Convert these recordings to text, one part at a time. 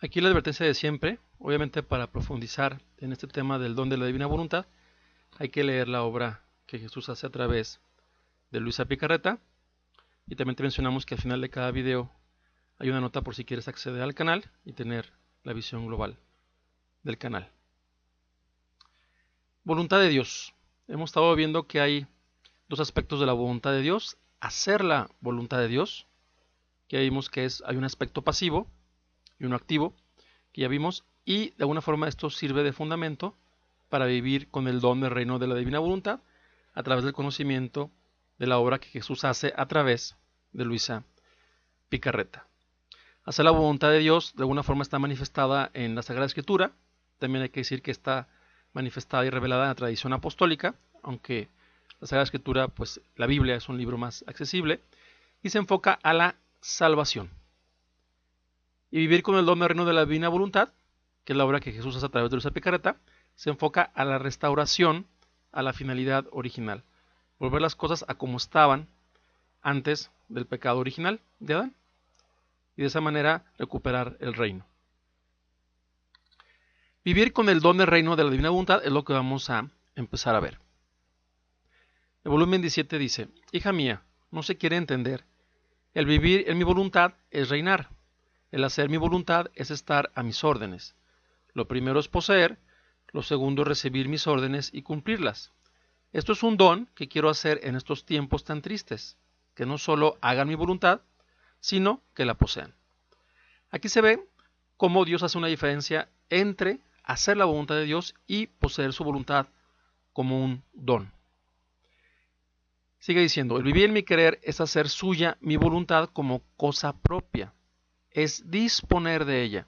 Aquí la advertencia de siempre, obviamente para profundizar en este tema del don de la divina voluntad, hay que leer la obra que Jesús hace a través de Luisa Picarreta, y también te mencionamos que al final de cada video hay una nota por si quieres acceder al canal y tener la visión global del canal. Voluntad de Dios. Hemos estado viendo que hay dos aspectos de la voluntad de Dios: hacer la voluntad de Dios, que vimos que hay un aspecto pasivo y uno activo, que ya vimos, y de alguna forma esto sirve de fundamento para vivir con el don del reino de la divina voluntad a través del conocimiento de la obra que Jesús hace a través de Luisa Picarreta. Hacer la voluntad de Dios de alguna forma está manifestada en la Sagrada Escritura. También hay que decir que está manifestada y revelada en la tradición apostólica, aunque la Sagrada Escritura, pues la Biblia es un libro más accesible, y se enfoca a la salvación. Y vivir con el don del reino de la divina voluntad, que es la obra que Jesús hace a través de Luisa Picarreta, se enfoca a la restauración a la finalidad original. Volver las cosas a como estaban antes del pecado original de Adán. Y de esa manera recuperar el reino. Vivir con el don del reino de la divina voluntad es lo que vamos a empezar a ver. El volumen 17 dice: Hija mía, no se quiere entender. El vivir en mi voluntad es reinar. El hacer mi voluntad es estar a mis órdenes. Lo primero es poseer, lo segundo es recibir mis órdenes y cumplirlas. Esto es un don que quiero hacer en estos tiempos tan tristes, que no solo hagan mi voluntad, sino que la posean. Aquí se ve cómo Dios hace una diferencia entre hacer la voluntad de Dios y poseer su voluntad como un don. Sigue diciendo: el vivir en mi querer es hacer suya mi voluntad como cosa propia, es disponer de ella.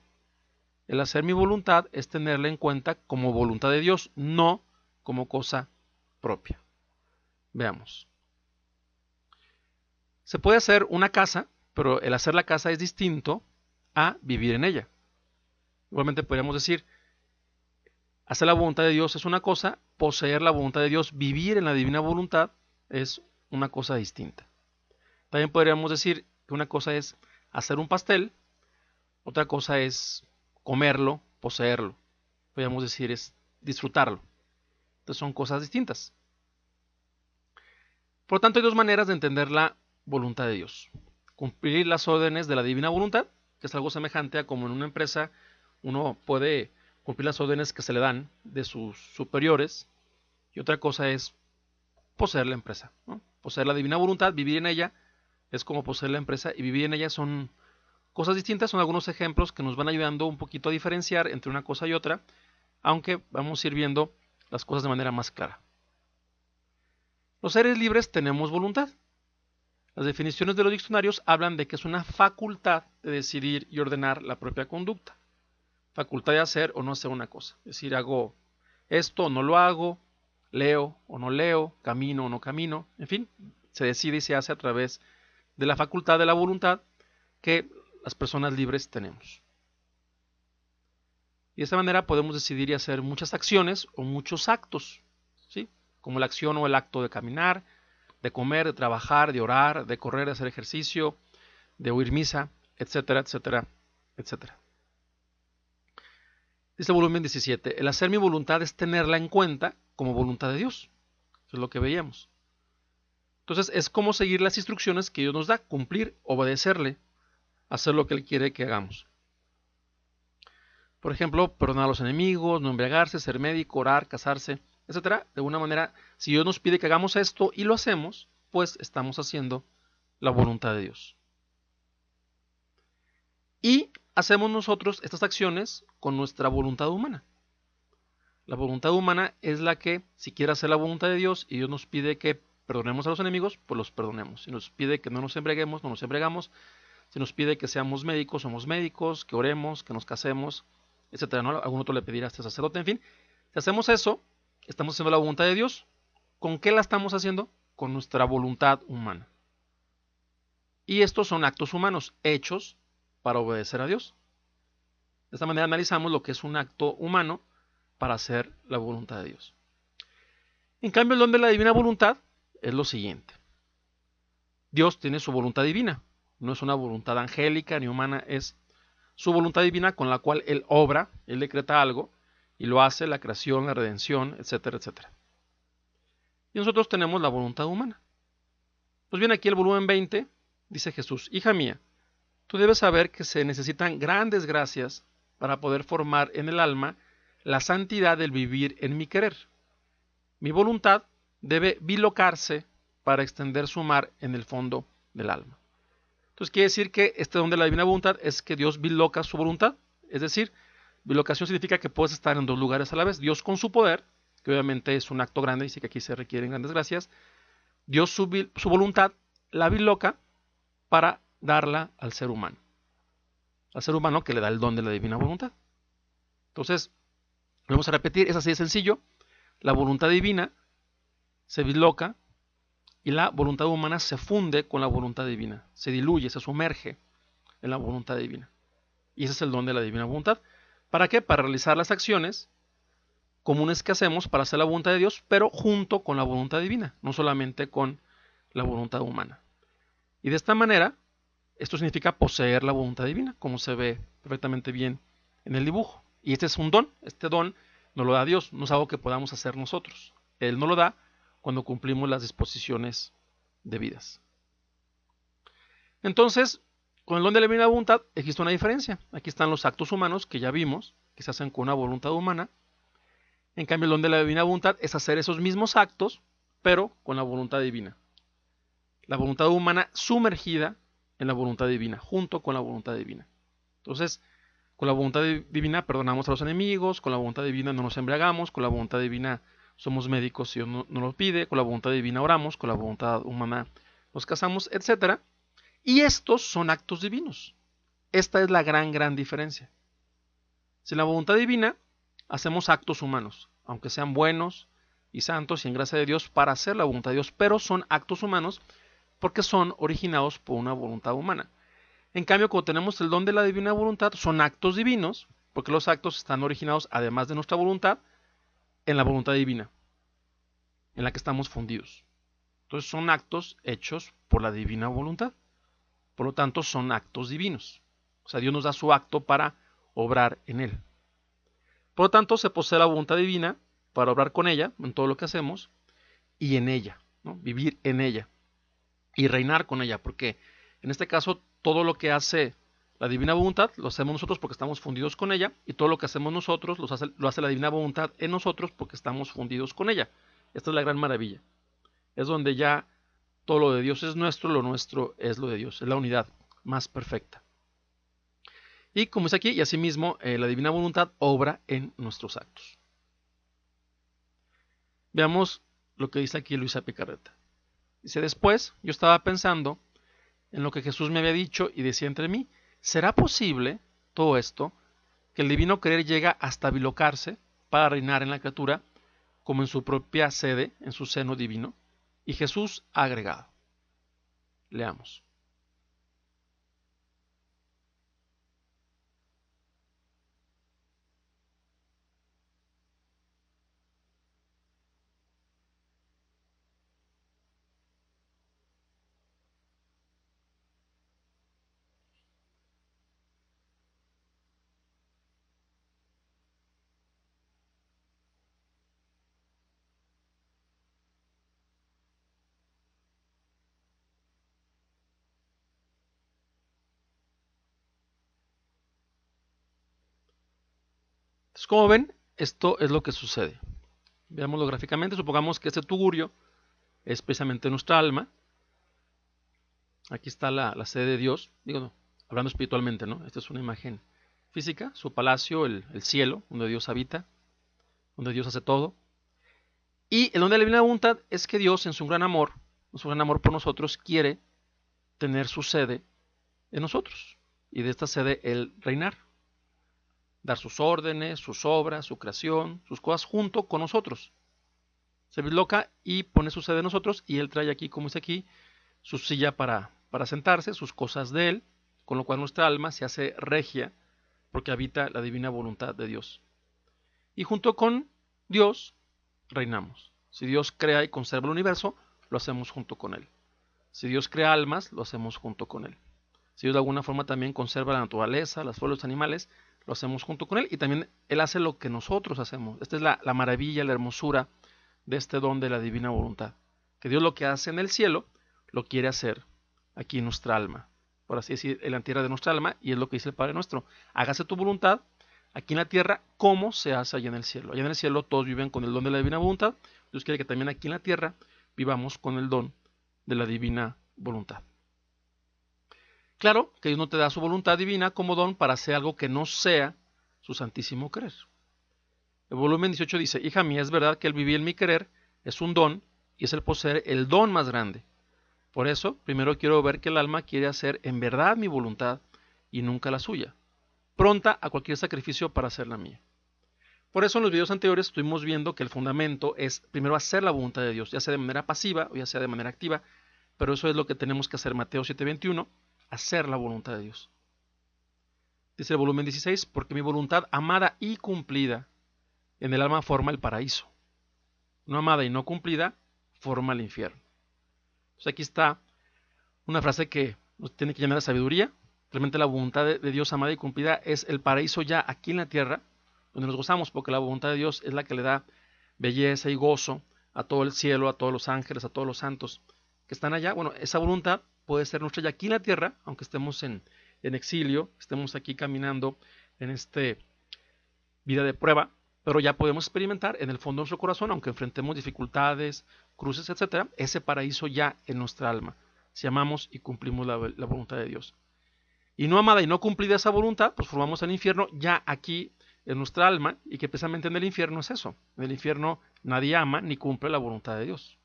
El hacer mi voluntad es tenerla en cuenta como voluntad de Dios, no como cosa propia. Veamos. Se puede hacer una casa, pero el hacer la casa es distinto a vivir en ella. Igualmente podríamos decir, hacer la voluntad de Dios es una cosa, poseer la voluntad de Dios, vivir en la divina voluntad, es una cosa distinta. También podríamos decir que una cosa es hacer un pastel, otra cosa es comerlo, poseerlo. Podríamos decir es disfrutarlo. Entonces son cosas distintas. Por lo tanto, hay dos maneras de entender la voluntad de Dios: cumplir las órdenes de la divina voluntad, que es algo semejante a como en una empresa uno puede cumplir las órdenes que se le dan de sus superiores, y otra cosa es poseer la empresa, ¿no? Poseer la divina voluntad, vivir en ella, es como poseer la empresa, y vivir en ella son cosas distintas. Son algunos ejemplos que nos van ayudando un poquito a diferenciar entre una cosa y otra, aunque vamos a ir viendo las cosas de manera más clara. Los seres libres tenemos voluntad. Las definiciones de los diccionarios hablan de que es una facultad de decidir y ordenar la propia conducta. Facultad de hacer o no hacer una cosa. Es decir, hago esto o no lo hago, leo o no leo, camino o no camino. En fin, se decide y se hace a través de la facultad de la voluntad que las personas libres tenemos. Y de esta manera podemos decidir y hacer muchas acciones o muchos actos, ¿sí? Como la acción o el acto de caminar, de comer, de trabajar, de orar, de correr, de hacer ejercicio, de oír misa, etcétera, etcétera, etcétera. Dice el volumen 17: el hacer mi voluntad es tenerla en cuenta como voluntad de Dios, que es lo que veíamos. Entonces es como seguir las instrucciones que Dios nos da, cumplir, obedecerle, hacer lo que Él quiere que hagamos. Por ejemplo, perdonar a los enemigos, no embriagarse, ser médico, orar, casarse, etcétera. De alguna manera, si Dios nos pide que hagamos esto y lo hacemos, pues estamos haciendo la voluntad de Dios. Y hacemos nosotros estas acciones con nuestra voluntad humana. La voluntad humana es la que, si quiere hacer la voluntad de Dios y Dios nos pide que perdonemos a los enemigos, pues los perdonemos. Si nos pide que no nos embriaguemos, no nos embriagamos. Si nos pide que seamos médicos, somos médicos, que oremos, que nos casemos, etcétera, ¿no? Algún otro le pedirá a este sacerdote. En fin, si hacemos eso, estamos haciendo la voluntad de Dios. ¿Con qué la estamos haciendo? Con nuestra voluntad humana. Y estos son actos humanos, hechos para obedecer a Dios. De esta manera analizamos lo que es un acto humano para hacer la voluntad de Dios. En cambio, el don de la divina voluntad es lo siguiente: Dios tiene su voluntad divina, no es una voluntad angélica ni humana, es su voluntad divina con la cual Él obra, Él decreta algo y lo hace, la creación, la redención, etcétera, etcétera. Y nosotros tenemos la voluntad humana. Pues bien, aquí el volumen 20 dice Jesús: hija mía, tú debes saber que se necesitan grandes gracias para poder formar en el alma la santidad del vivir en mi querer. Mi voluntad debe bilocarse para extender su mar en el fondo del alma. Entonces quiere decir que este don de la divina voluntad es que Dios biloca su voluntad. Es decir, bilocación significa que puedes estar en dos lugares a la vez. Dios con su poder, que obviamente es un acto grande, dice que aquí se requieren grandes gracias. Dios su voluntad la biloca para darla al ser humano. Al ser humano que le da el don de la divina voluntad. Entonces, vamos a repetir, es así de sencillo. La voluntad divina se biloca y la voluntad humana se funde con la voluntad divina. Se diluye, se sumerge en la voluntad divina. Y ese es el don de la divina voluntad. ¿Para qué? Para realizar las acciones comunes que hacemos para hacer la voluntad de Dios, pero junto con la voluntad divina, no solamente con la voluntad humana. Y de esta manera, esto significa poseer la voluntad divina, como se ve perfectamente bien en el dibujo. Y este es un don, este don nos lo da Dios, no es algo que podamos hacer nosotros. Él nos lo da cuando cumplimos las disposiciones debidas. Entonces, con el don de la divina voluntad existe una diferencia. Aquí están los actos humanos que ya vimos, que se hacen con una voluntad humana. En cambio, el don de la divina voluntad es hacer esos mismos actos, pero con la voluntad divina. La voluntad humana sumergida en la voluntad divina, junto con la voluntad divina. Entonces, con la voluntad divina perdonamos a los enemigos, con la voluntad divina no nos embriagamos, con la voluntad divina somos médicos si Dios no nos lo pide, con la voluntad divina oramos, con la voluntad humana nos casamos, etc. Y estos son actos divinos. Esta es la gran diferencia. Sin la voluntad divina hacemos actos humanos, aunque sean buenos y santos y en gracia de Dios para hacer la voluntad de Dios, pero son actos humanos porque son originados por una voluntad humana. En cambio, cuando tenemos el don de la divina voluntad, son actos divinos, porque los actos están originados, además de nuestra voluntad, en la voluntad divina, en la que estamos fundidos. Entonces son actos hechos por la divina voluntad. Por lo tanto, son actos divinos. O sea, Dios nos da su acto para obrar en él. Por lo tanto, se posee la voluntad divina para obrar con ella, en todo lo que hacemos, y en ella, ¿no? Vivir en ella y reinar con ella, porque en este caso todo lo que hace la divina voluntad lo hacemos nosotros porque estamos fundidos con ella, y todo lo que hacemos nosotros lo hace la divina voluntad en nosotros porque estamos fundidos con ella. Esta es la gran maravilla. Es donde ya todo lo de Dios es nuestro, lo nuestro es lo de Dios. Es la unidad más perfecta. Y como es aquí, y asimismo, la divina voluntad obra en nuestros actos. Veamos lo que dice aquí Luisa Picarreta. Dice: después yo estaba pensando en lo que Jesús me había dicho y decía entre mí: ¿será posible todo esto? Que el divino querer llega hasta bilocarse para reinar en la criatura como en su propia sede, en su seno divino. Y Jesús ha agregado. Leamos. Entonces, como ven, esto es lo que sucede. Veámoslo gráficamente. Supongamos que este tugurio es precisamente nuestra alma. Aquí está la sede de Dios. Digo, no, hablando espiritualmente, ¿no? Esta es una imagen física, su palacio, el cielo, donde Dios habita, donde Dios hace todo. Y el don de la divina voluntad es que Dios, en su gran amor por nosotros, quiere tener su sede en nosotros. Y de esta sede Él reinar. Dar sus órdenes, sus obras, su creación, sus cosas junto con nosotros. Se bisloca y pone su sede en nosotros, y Él trae aquí, como dice aquí, su silla para sentarse, sus cosas de Él, con lo cual nuestra alma se hace regia porque habita la divina voluntad de Dios. Y junto con Dios reinamos. Si Dios crea y conserva el universo, lo hacemos junto con Él. Si Dios crea almas, lo hacemos junto con Él. Si Dios de alguna forma también conserva la naturaleza, las flores, los animales, lo hacemos junto con Él y también Él hace lo que nosotros hacemos. Esta es la maravilla, la hermosura de este don de la divina voluntad. Que Dios lo que hace en el cielo, lo quiere hacer aquí en nuestra alma. Por así decir, en la tierra de nuestra alma, y es lo que dice el Padre nuestro. Hágase tu voluntad aquí en la tierra como se hace allá en el cielo. Allá en el cielo todos viven con el don de la divina voluntad. Dios quiere que también aquí en la tierra vivamos con el don de la divina voluntad. Claro que Dios no te da su voluntad divina como don para hacer algo que no sea su santísimo querer. El volumen 18 dice, hija mía, es verdad que el vivir en mi querer es un don y es el poseer el don más grande. Por eso, primero quiero ver que el alma quiere hacer en verdad mi voluntad y nunca la suya, pronta a cualquier sacrificio para hacer la mía. Por eso en los videos anteriores estuvimos viendo que el fundamento es primero hacer la voluntad de Dios, ya sea de manera pasiva o ya sea de manera activa, pero eso es lo que tenemos que hacer. Mateo 7:21, hacer la voluntad de Dios. Dice el volumen 16, porque mi voluntad amada y cumplida en el alma forma el paraíso. No amada y no cumplida forma el infierno. Entonces aquí está una frase que nos tiene que llenar de sabiduría. Realmente la voluntad de Dios amada y cumplida es el paraíso ya aquí en la tierra, donde nos gozamos, porque la voluntad de Dios es la que le da belleza y gozo a todo el cielo, a todos los ángeles, a todos los santos que están allá. Bueno, esa voluntad puede ser nuestra ya aquí en la tierra, aunque estemos en exilio, estemos aquí caminando en esta vida de prueba, pero ya podemos experimentar en el fondo de nuestro corazón, aunque enfrentemos dificultades, cruces, etcétera, ese paraíso ya en nuestra alma, si amamos y cumplimos la voluntad de Dios. Y no amada y no cumplida esa voluntad, pues formamos el infierno ya aquí en nuestra alma, y que precisamente en el infierno es eso. En el infierno nadie ama ni cumple la voluntad de Dios.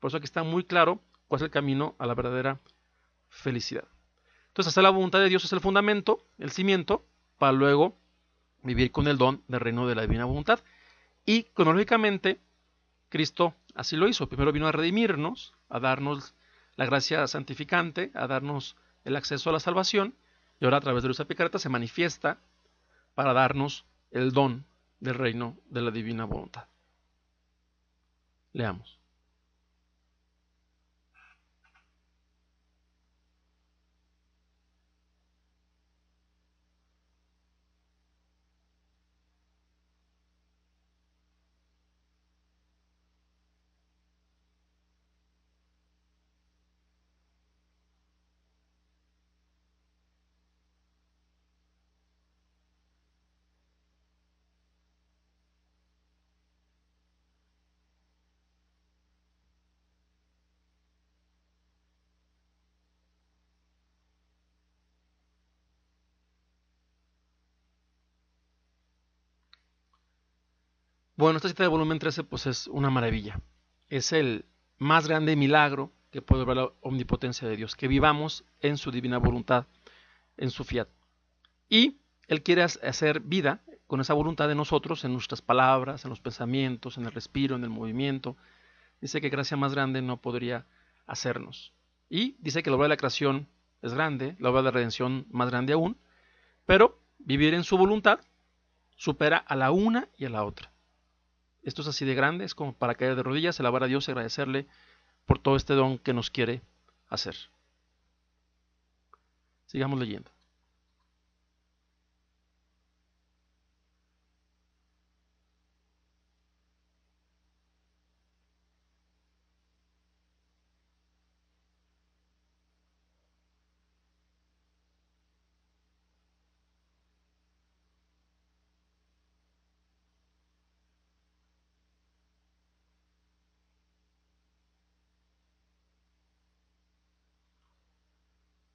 Por eso aquí está muy claro cuál es el camino a la verdadera felicidad. Entonces, hacer la voluntad de Dios es el fundamento, el cimiento, para luego vivir con el don del reino de la divina voluntad. Y cronológicamente, Cristo así lo hizo. Primero vino a redimirnos, a darnos la gracia santificante, a darnos el acceso a la salvación, y ahora a través de Luz Picareta se manifiesta para darnos el don del reino de la divina voluntad. Leamos. Bueno, esta cita de volumen 13 pues es una maravilla. Es el más grande milagro que puede ver la omnipotencia de Dios, que vivamos en su divina voluntad, en su fiat. Y Él quiere hacer vida con esa voluntad de nosotros en nuestras palabras, en los pensamientos, en el respiro, en el movimiento. Dice que gracia más grande no podría hacernos. Y dice que la obra de la creación es grande, la obra de la redención más grande aún, pero vivir en su voluntad supera a la una y a la otra. Esto es así de grande, es como para caer de rodillas, alabar a Dios y agradecerle por todo este don que nos quiere hacer. Sigamos leyendo.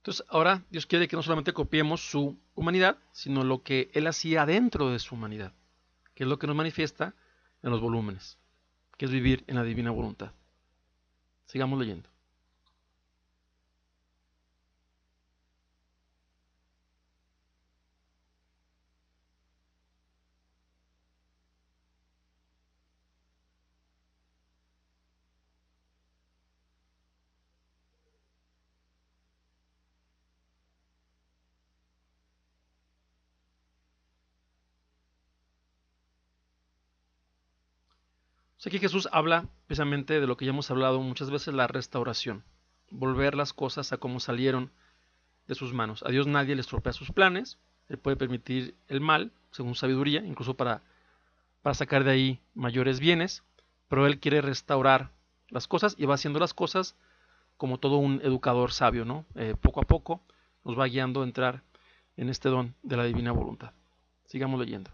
Entonces, ahora Dios quiere que no solamente copiemos su humanidad, sino lo que Él hacía dentro de su humanidad, que es lo que nos manifiesta en los volúmenes, que es vivir en la divina voluntad. Sigamos leyendo. Aquí Jesús habla precisamente de lo que ya hemos hablado muchas veces, la restauración, volver las cosas a como salieron de sus manos. A Dios nadie le estropea sus planes. Él puede permitir el mal, según sabiduría, incluso para sacar de ahí mayores bienes, pero Él quiere restaurar las cosas y va haciendo las cosas como todo un educador sabio, ¿no? Poco a poco nos va guiando a entrar en este don de la divina voluntad. Sigamos leyendo.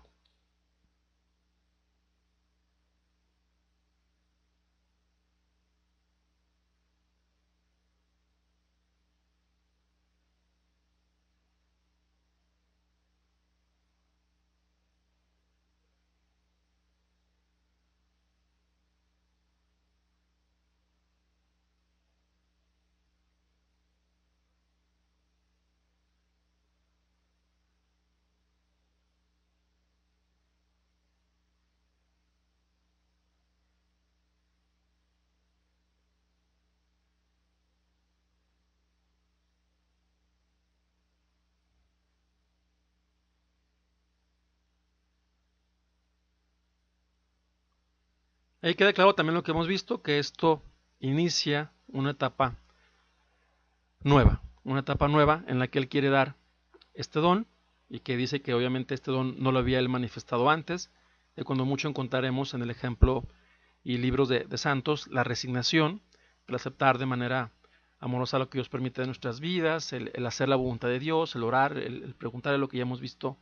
Ahí queda claro también lo que hemos visto, que esto inicia una etapa nueva en la que Él quiere dar este don y que dice que obviamente este don no lo había Él manifestado antes, de cuando mucho encontraremos en el ejemplo y libros de santos la resignación, el aceptar de manera amorosa lo que Dios permite de nuestras vidas, el hacer la voluntad de Dios, el orar, el preguntarle lo que ya hemos visto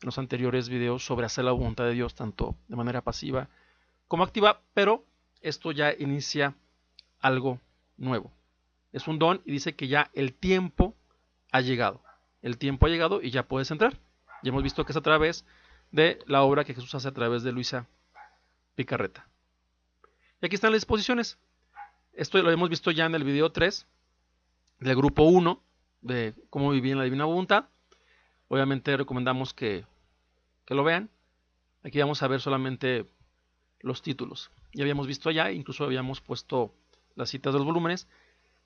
en los anteriores videos sobre hacer la voluntad de Dios tanto de manera pasiva como activa, pero esto ya inicia algo nuevo. Es un don y dice que ya el tiempo ha llegado. El tiempo ha llegado y ya puedes entrar. Ya hemos visto que es a través de la obra que Jesús hace a través de Luisa Picarreta. Y aquí están las disposiciones. Esto lo hemos visto ya en el video 3 del grupo 1 de cómo vivir en la divina voluntad. Obviamente recomendamos que lo vean. Aquí vamos a ver solamente los títulos. Ya habíamos visto allá, incluso habíamos puesto las citas de los volúmenes,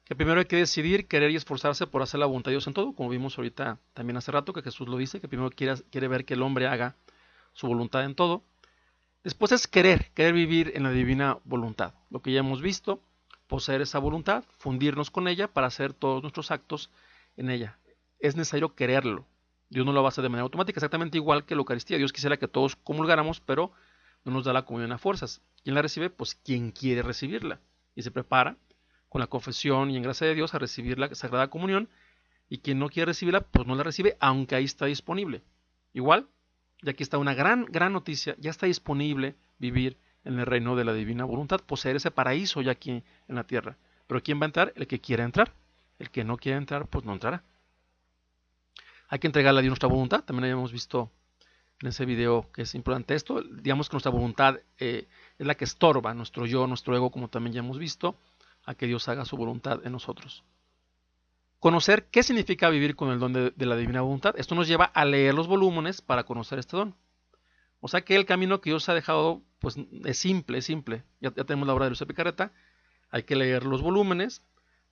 que primero hay que decidir, querer y esforzarse por hacer la voluntad de Dios en todo, como vimos ahorita también hace rato, que Jesús lo dice, que primero quiere ver que el hombre haga su voluntad en todo. Después es querer vivir en la divina voluntad, lo que ya hemos visto, poseer esa voluntad, fundirnos con ella para hacer todos nuestros actos en ella. Es necesario quererlo. Dios no lo va a hacer de manera automática, exactamente igual que la Eucaristía. Dios quisiera que todos comulgáramos, pero no nos da la comunión a fuerzas. ¿Quién la recibe? Pues quien quiere recibirla. Y se prepara con la confesión y en gracia de Dios a recibir la Sagrada Comunión. Y quien no quiere recibirla, pues no la recibe, aunque ahí está disponible. Igual, y aquí está una gran noticia, ya está disponible vivir en el reino de la divina voluntad, poseer ese paraíso ya aquí en la tierra. Pero ¿quién va a entrar? El que quiera entrar. El que no quiera entrar, pues no entrará. Hay que entregarle a Dios nuestra voluntad. También habíamos visto en ese video que es importante esto. Digamos que nuestra voluntad es la que estorba nuestro yo, nuestro ego, como también ya hemos visto, a que Dios haga su voluntad en nosotros. Conocer qué significa vivir con el don de la divina voluntad. Esto nos lleva a leer los volúmenes para conocer este don. O sea que el camino que Dios ha dejado pues es simple, es simple. Ya tenemos la obra de Luisa Picarreta. Hay que leer los volúmenes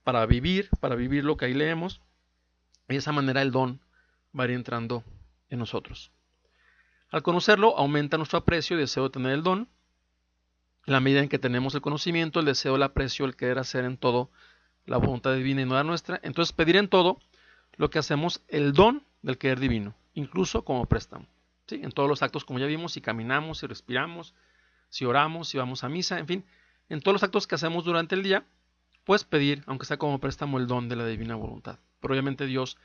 para vivir lo que ahí leemos. Y de esa manera el don va a ir entrando en nosotros. Al conocerlo, aumenta nuestro aprecio y deseo de tener el don. En la medida en que tenemos el conocimiento, el deseo, el aprecio, el querer hacer en todo la voluntad divina y no la nuestra, entonces pedir en todo lo que hacemos el don del querer divino, incluso como préstamo. ¿Sí? En todos los actos, como ya vimos, si caminamos, si respiramos, si oramos, si vamos a misa, en fin, en todos los actos que hacemos durante el día, pues pedir, aunque sea como préstamo, el don de la divina voluntad. Pero obviamente Dios,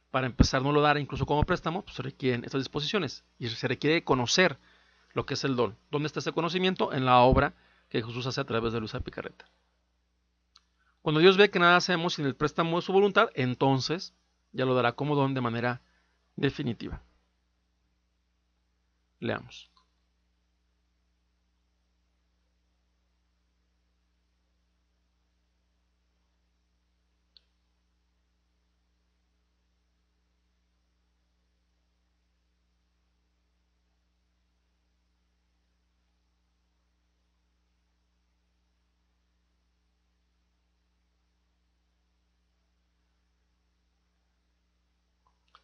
para empezar, no lo dará incluso como préstamo, pues se requieren estas disposiciones y se requiere conocer lo que es el don. ¿Dónde está ese conocimiento? En la obra que Jesús hace a través de Luisa Picarreta. Cuando Dios ve que nada hacemos sin el préstamo de su voluntad, entonces ya lo dará como don de manera definitiva. Leamos.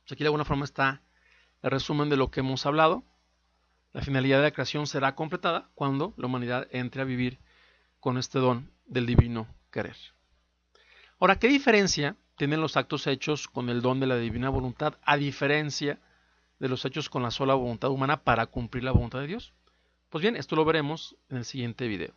Pues aquí de alguna forma está el resumen de lo que hemos hablado. La finalidad de la creación será completada cuando la humanidad entre a vivir con este don del divino querer. Ahora, ¿qué diferencia tienen los actos hechos con el don de la divina voluntad, a diferencia de los hechos con la sola voluntad humana para cumplir la voluntad de Dios? Pues bien, esto lo veremos en el siguiente video.